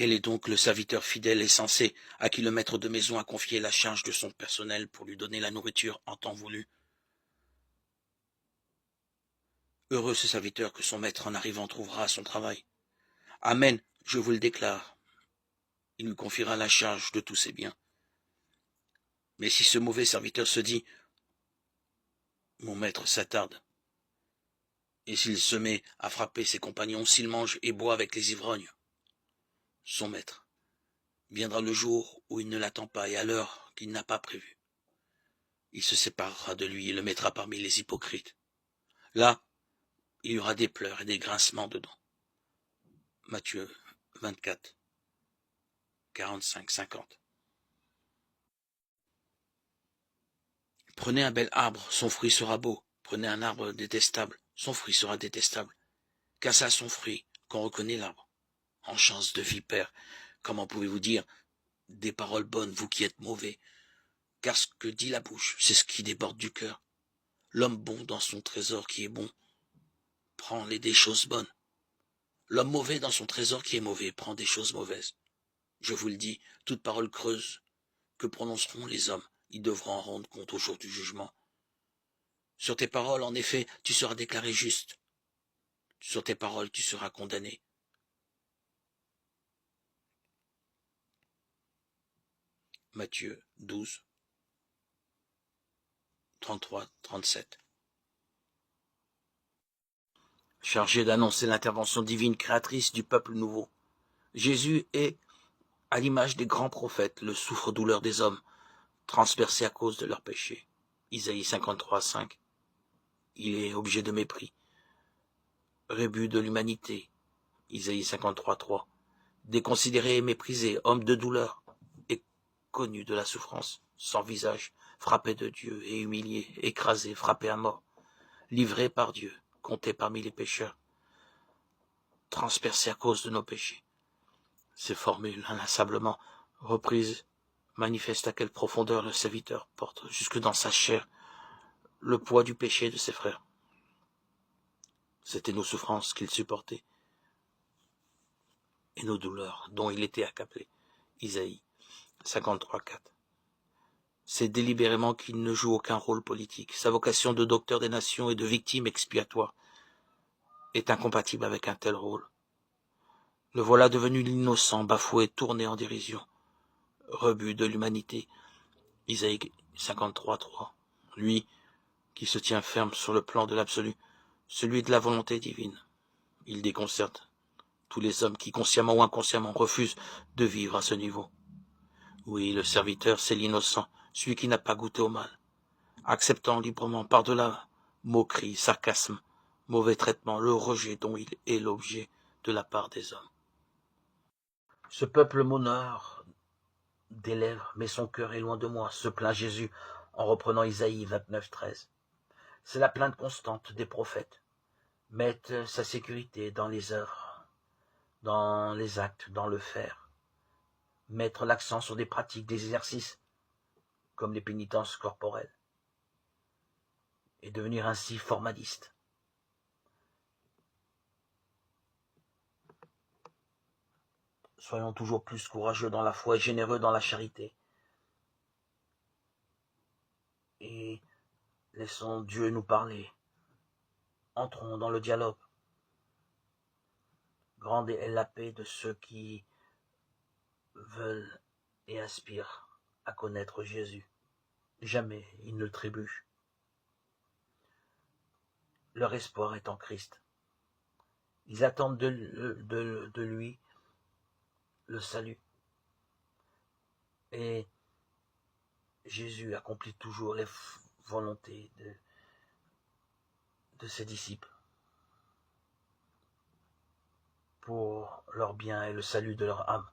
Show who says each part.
Speaker 1: Quel est donc le serviteur fidèle et sensé à qui le maître de maison a confié la charge de son personnel pour lui donner la nourriture en temps voulu? Heureux ce serviteur que son maître en arrivant trouvera à son travail. Amen, je vous le déclare. Il lui confiera la charge de tous ses biens. Mais si ce mauvais serviteur se dit « Mon maître s'attarde », et s'il se met à frapper ses compagnons, s'il mange et boit avec les ivrognes, son maître viendra le jour où il ne l'attend pas et à l'heure qu'il n'a pas prévue. Il se séparera de lui et le mettra parmi les hypocrites. Là, il y aura des pleurs et des grincements de dents. Matthieu 24, 45-50. Prenez un bel arbre, son fruit sera beau. Prenez un arbre détestable, son fruit sera détestable. Car c'est à son fruit qu'on reconnaît l'arbre. En chance de vipère, comment pouvez-vous dire des paroles bonnes, vous qui êtes mauvais? Car ce que dit la bouche, c'est ce qui déborde du cœur. L'homme bon dans son trésor qui est bon prend des choses bonnes. L'homme mauvais dans son trésor qui est mauvais prend des choses mauvaises. Je vous le dis, toute parole creuse que prononceront les hommes, ils devront en rendre compte au jour du jugement. Sur tes paroles, en effet, tu seras déclaré juste. Sur tes paroles, tu seras condamné. Matthieu 12, 33-37. Chargé d'annoncer l'intervention divine créatrice du peuple nouveau, Jésus est, à l'image des grands prophètes, le souffre-douleur des hommes, transpercés à cause de leurs péchés. Isaïe 53-5. Il est objet de mépris. Rébut de l'humanité. Isaïe 53-3. Déconsidéré et méprisé, homme de douleur, et connu de la souffrance, sans visage, frappé de Dieu et humilié, écrasé, frappé à mort, livré par Dieu, compté parmi les pécheurs, transpercé à cause de nos péchés. Ces formules inlassablement reprises manifestent à quelle profondeur le serviteur porte jusque dans sa chair le poids du péché de ses frères. C'étaient nos souffrances qu'il supportait et nos douleurs dont il était accablé. Isaïe 53-4. C'est délibérément qu'il ne joue aucun rôle politique. Sa vocation de docteur des nations et de victime expiatoire est incompatible avec un tel rôle. Le voilà devenu l'innocent, bafoué, tourné en dérision. Rebut de l'humanité. Isaïe 53-3. Lui qui se tient ferme sur le plan de l'absolu, celui de la volonté divine. Il déconcerte tous les hommes qui, consciemment ou inconsciemment, refusent de vivre à ce niveau. Oui, le serviteur, c'est l'innocent, celui qui n'a pas goûté au mal, acceptant librement par-delà moquerie, sarcasme, mauvais traitement, le rejet dont il est l'objet de la part des hommes. Ce peuple m'honore des lèvres, mais son cœur est loin de moi, se plaint Jésus en reprenant Isaïe 29-13. C'est la plainte constante des prophètes. Mettre sa sécurité dans les œuvres, dans les actes, dans le faire. Mettre l'accent sur des pratiques, des exercices, comme les pénitences corporelles. Et devenir ainsi formaliste. Soyons toujours plus courageux dans la foi et généreux dans la charité. Et laissons Dieu nous parler. Entrons dans le dialogue. Grande est la paix de ceux qui veulent et aspirent à connaître Jésus. Jamais ils ne trébuchent. Leur espoir est en Christ. Ils attendent de lui le salut. Et Jésus accomplit toujours les volontés de ses disciples pour leur bien et le salut de leur âme.